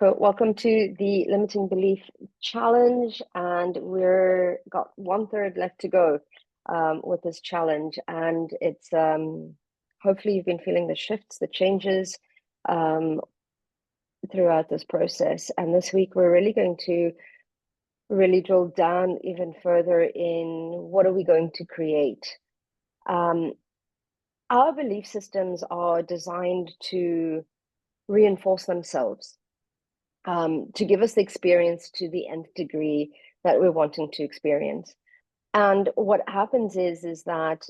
So welcome to the Limiting Belief Challenge, and we're got 1/3 left to go with this challenge. And it's hopefully you've been feeling the shifts, the changes throughout this process. And this week we're really going to drill down even further in what are we going to create. Our belief systems are designed to reinforce themselves. To give us the experience to the nth degree that we're wanting to experience. And what happens is that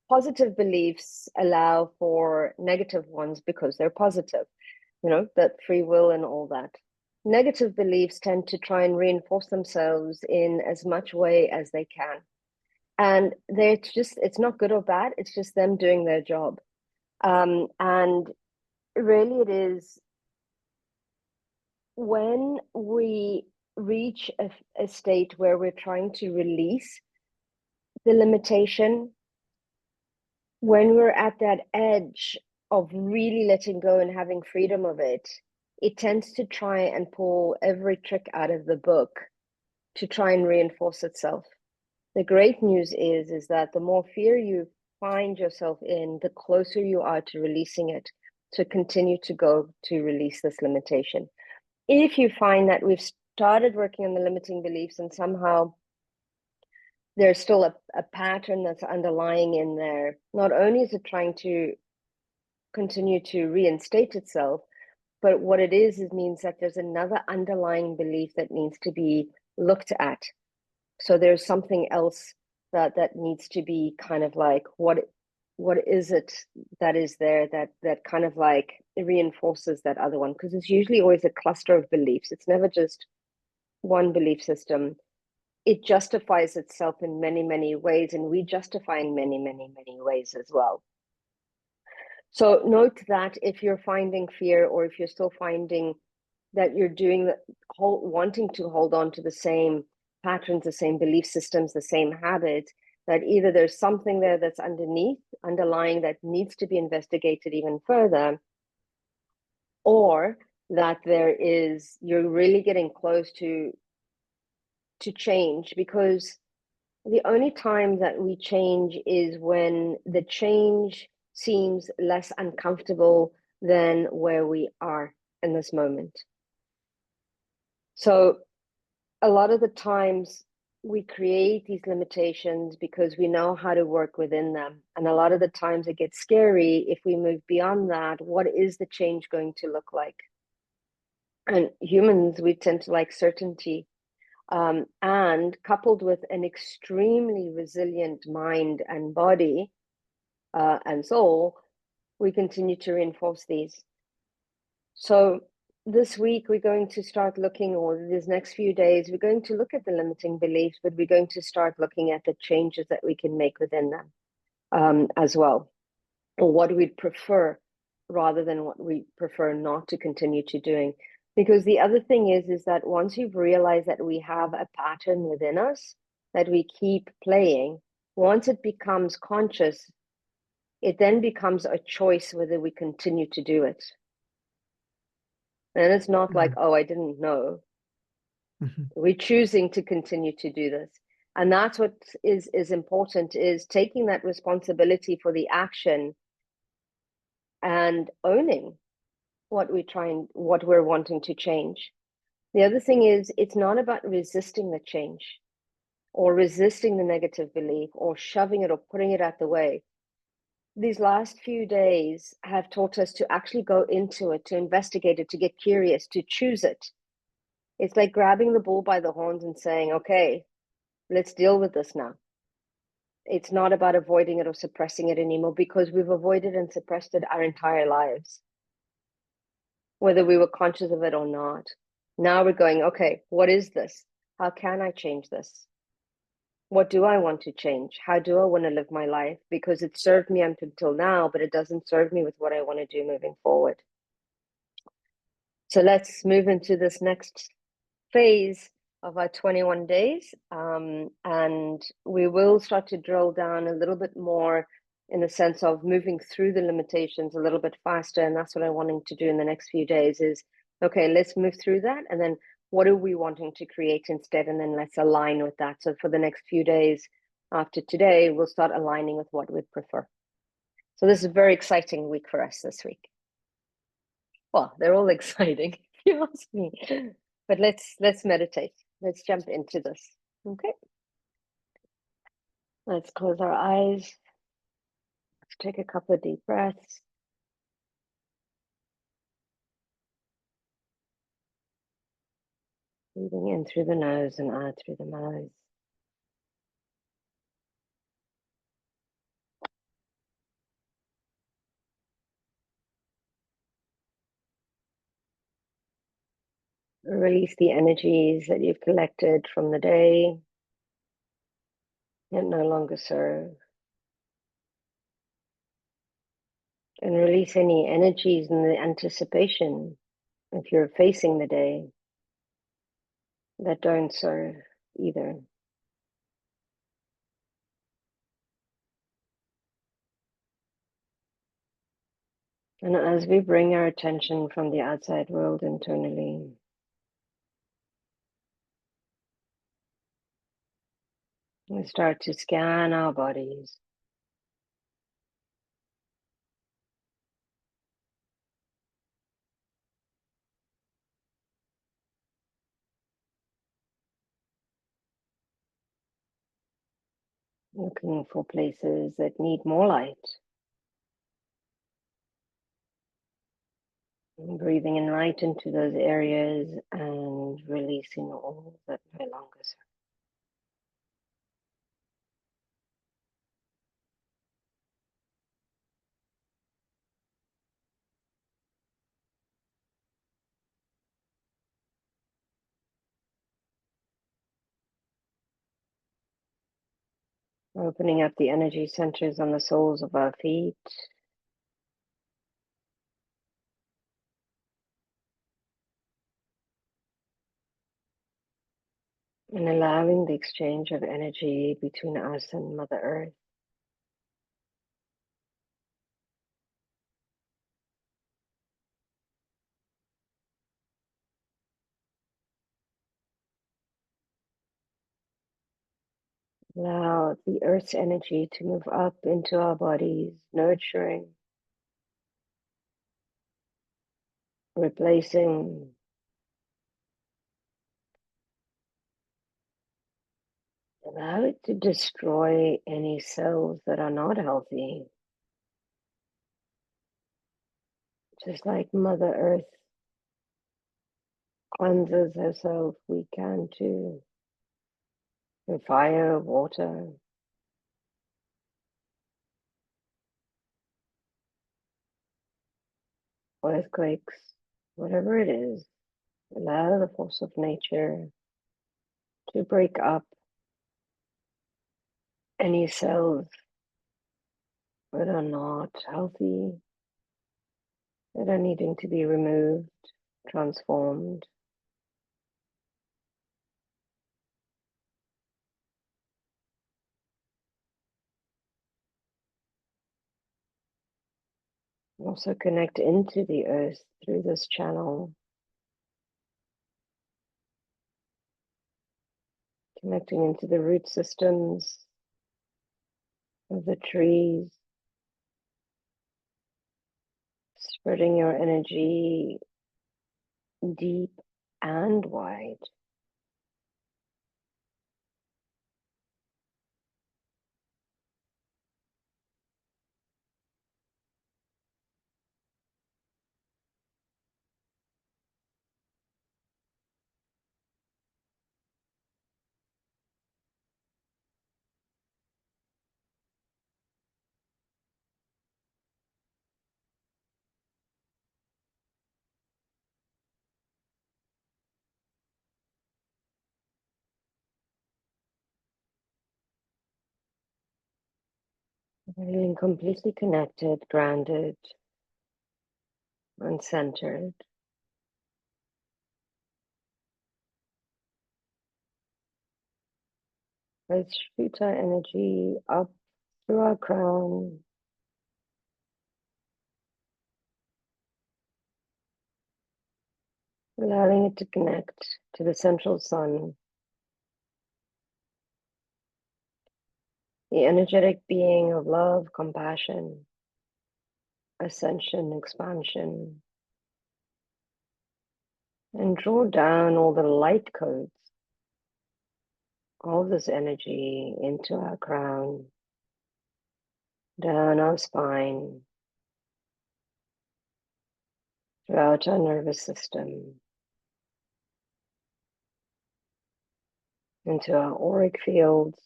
positive beliefs allow for negative ones because they're positive, that free will and all that. Negative beliefs tend to try and reinforce themselves in as much way as they can. And it's not good or bad, it's just them doing their job. And really it is when we reach a state where we're trying to release the limitation, when we're at that edge of really letting go and having freedom of it, it tends to try and pull every trick out of the book to try and reinforce itself. The great news is that the more fear you find yourself in, the closer you are to releasing it, to continue to go to release this limitation. If you find that we've started working on the limiting beliefs and somehow there's still a pattern that's underlying in there, not only is it trying to continue to reinstate itself, but what it means that there's another underlying belief that needs to be looked at. So there's something else that needs to be kind of like, what is it that is there that kind of like reinforces that other one? Because it's usually always a cluster of beliefs. It's never just one belief system. It justifies itself in many, many ways, and we justify in many, many, many ways as well. So note that if you're finding fear, or if you're still finding that you're doing wanting to hold on to the same patterns, the same belief systems, the same habits, that either there's something there that's underlying that needs to be investigated even further, or that you're really getting close to change, because the only time that we change is when the change seems less uncomfortable than where we are in this moment. So a lot of the times we create these limitations because we know how to work within them. And a lot of the times it gets scary if we move beyond that. What is the change going to look like? And humans, we tend to like certainty. And coupled with an extremely resilient mind and body and soul, we continue to reinforce these. So this week we're going to start looking, or these next few days, we're going to look at the limiting beliefs, but we're going to start looking at the changes that we can make within them as well, or what we'd prefer rather than what we prefer not to continue to doing. Because the other thing is that once you've realized that we have a pattern within us that we keep playing, once it becomes conscious, it then becomes a choice whether we continue to do it. And it's not like, oh, I didn't know. We're choosing to continue to do this. And that's what is important, is taking that responsibility for the action and owning what we're wanting to change. The other thing is, it's not about resisting the change or resisting the negative belief or shoving it or putting it out the way. These last few days have taught us to actually go into it, to investigate it, to get curious, to choose it. It's like grabbing the bull by the horns and saying, okay, let's deal with this now. It's not about avoiding it or suppressing it anymore, because we've avoided and suppressed it our entire lives, whether we were conscious of it or not. Now we're going, okay, what is this? How can I change this? What do I want to change? How do I want to live my life? Because it served me up until now, but it doesn't serve me with what I want to do moving forward. So let's move into this next phase of our 21 days. And we will start to drill down a little bit more in the sense of moving through the limitations a little bit faster. And that's what I'm wanting to do in the next few days, is Okay, let's move through that. And then what are we wanting to create instead? And then let's align with that. So for the next few days after today, we'll start aligning with what we'd prefer. So this is a very exciting week for us this week. Well, they're all exciting, if you ask me. But let's meditate. Let's jump into this. Okay. Let's close our eyes. Let's take a couple of deep breaths. Breathing in through the nose and out through the mouth. Release the energies that you've collected from the day that no longer serve. And release any energies in the anticipation if you're facing the day that don't serve either. And as we bring our attention from the outside world internally, we start to scan our bodies. Looking for places that need more light. And breathing in light into those areas and releasing all that no longer serve. Opening up the energy centers on the soles of our feet. And allowing the exchange of energy between us and Mother Earth. Allow the Earth's energy to move up into our bodies, nurturing, replacing, allow it to destroy any cells that are not healthy. Just like Mother Earth cleanses herself, we can too. Through fire, water, earthquakes, whatever it is, allow the force of nature to break up any cells that are not healthy, that are needing to be removed, transformed. Also connect into the earth through this channel, connecting into the root systems of the trees, spreading your energy deep and wide. Feeling completely connected, grounded, and centered. Let's shoot our energy up through our crown, allowing it to connect to the central sun, the energetic being of love, compassion, ascension, expansion, and draw down all the light codes, all this energy into our crown, down our spine, throughout our nervous system, into our auric fields,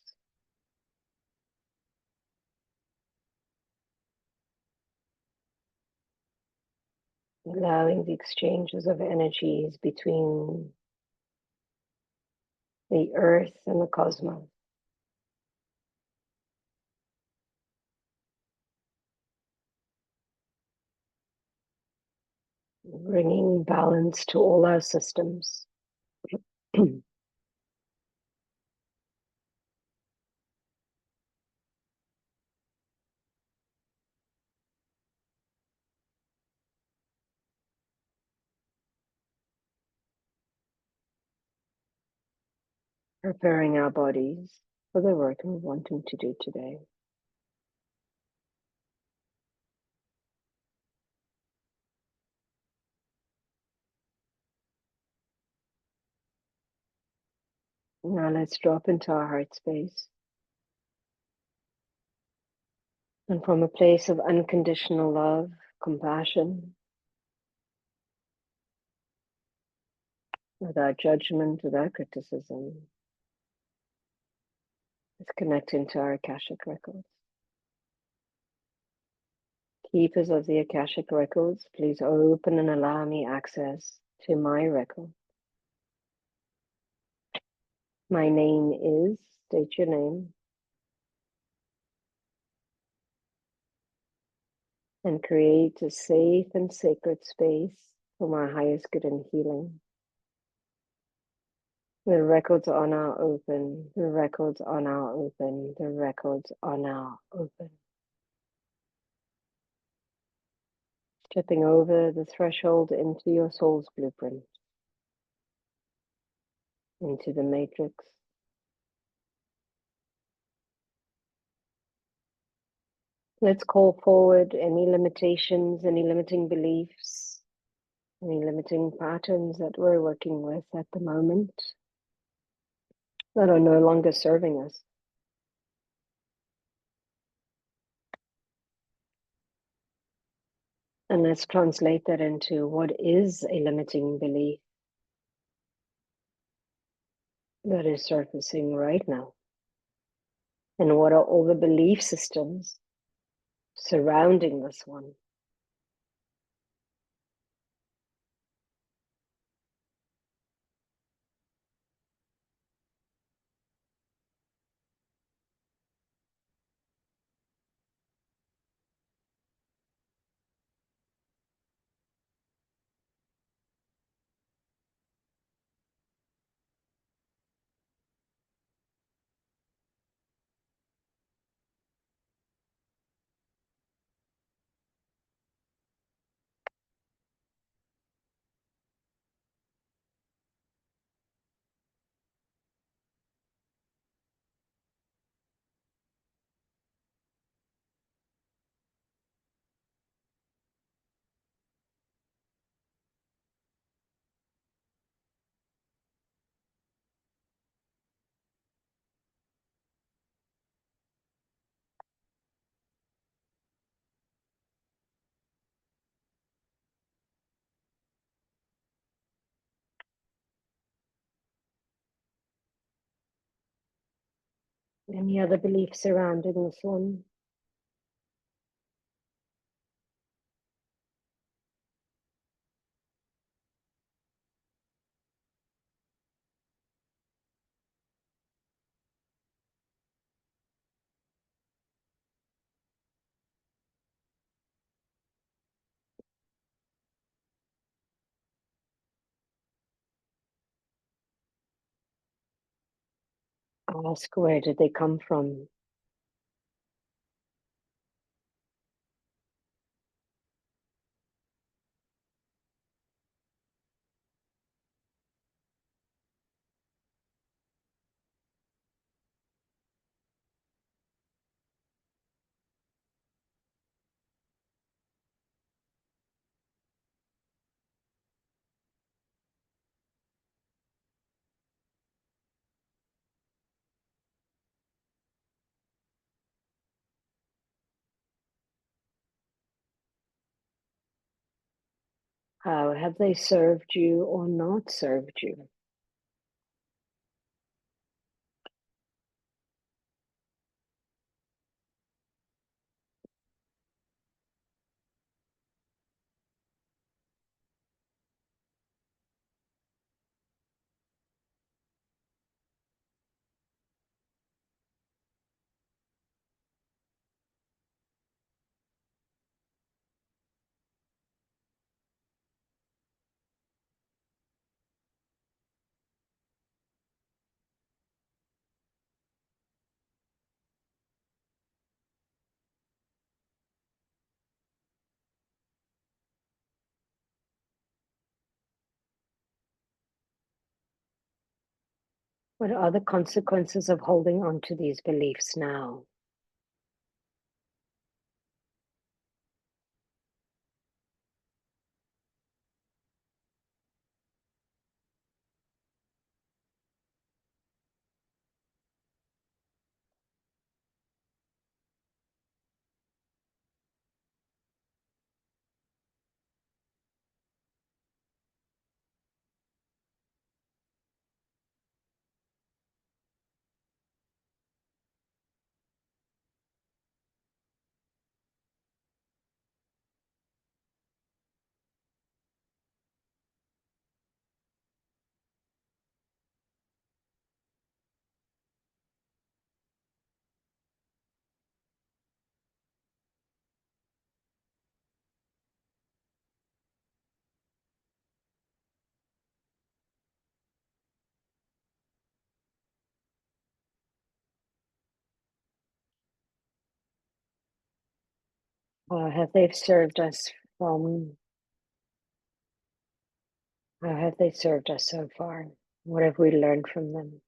allowing the exchanges of energies between the earth and the cosmos. Bringing balance to all our systems. Preparing our bodies for the work we're wanting to do today. Now let's drop into our heart space. And from a place of unconditional love, compassion, without judgment, without criticism, let's connect into our Akashic Records. Keepers of the Akashic Records, please open and allow me access to my record. My name is, state your name, and create a safe and sacred space for my highest good and healing. The records are now open, the records are now open, the records are now open. Stepping over the threshold into your soul's blueprint, into the matrix. Let's call forward any limitations, any limiting beliefs, any limiting patterns that we're working with at the moment that are no longer serving us. And let's translate that into what is a limiting belief that is surfacing right now. And what are all the belief systems surrounding this one? Any other beliefs surrounding this one? Ask, where did they come from? How have they served you or not served you? What are the consequences of holding on to these beliefs now? Have they served us from? How have they served us so far? What have we learned from them?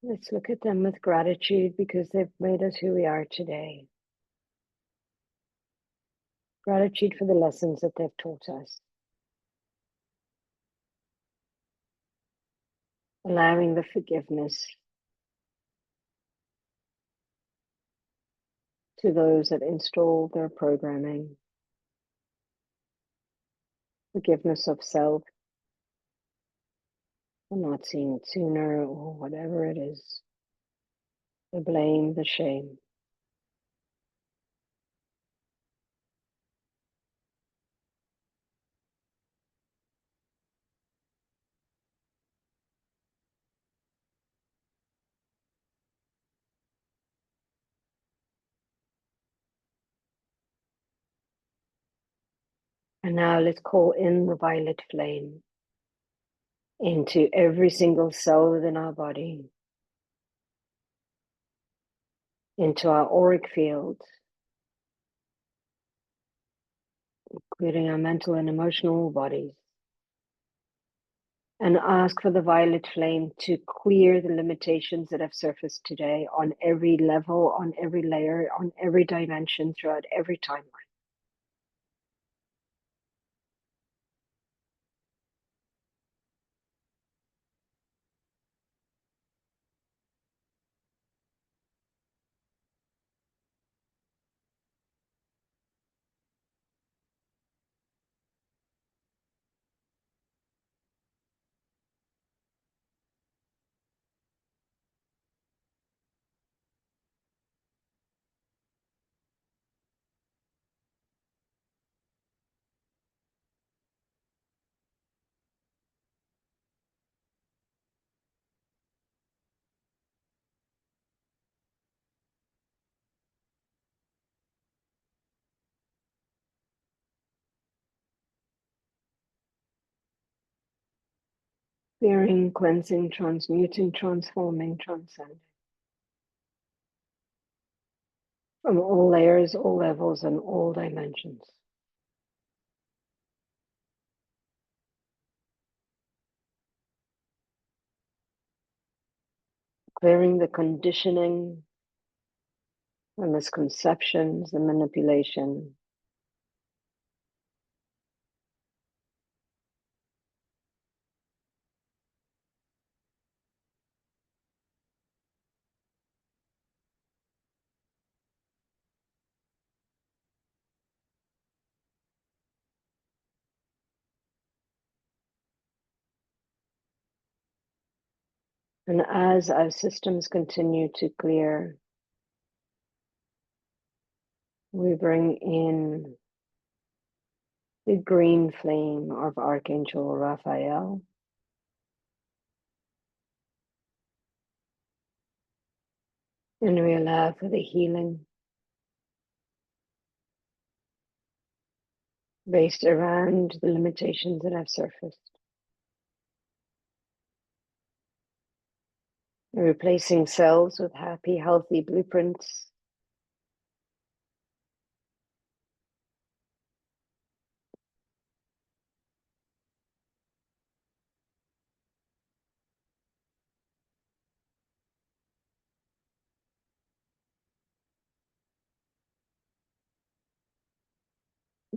Let's look at them with gratitude because they've made us who we are today. Gratitude for the lessons that they've taught us. Allowing the forgiveness to those that installed their programming. Forgiveness of self for not seeing it sooner or whatever it is. The blame, the shame. And now let's call in the violet flame into every single cell within our body, into our auric field, including our mental and emotional bodies, and ask for the violet flame to clear the limitations that have surfaced today on every level, on every layer, on every dimension, throughout every timeline. Clearing, cleansing, transmuting, transforming, transcending. From all layers, all levels, and all dimensions. Clearing the conditioning, the misconceptions, the manipulation. And as our systems continue to clear, we bring in the green flame of Archangel Raphael. And we allow for the healing based around the limitations that have surfaced. Replacing cells with happy, healthy blueprints.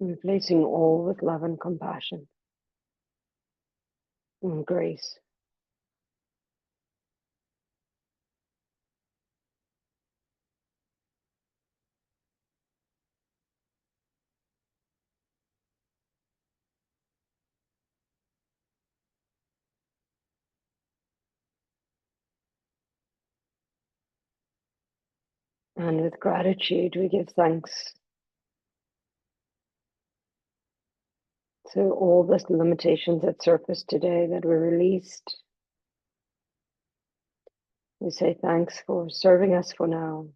Replacing all with love and compassion and grace. And with gratitude, we give thanks to all the limitations that surfaced today that were released. We say thanks for serving us for now.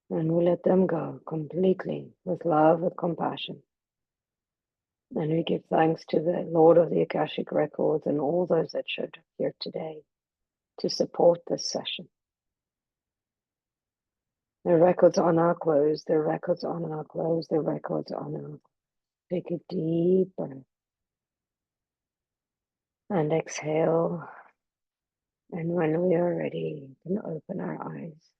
And we let them go completely with love, with compassion. And we give thanks to the Lord of the Akashic Records and all those that showed up here today to support this session. The records are now closed. The records are now closed. The records are now closed. Take a deep breath and exhale. And when we are ready, we can open our eyes.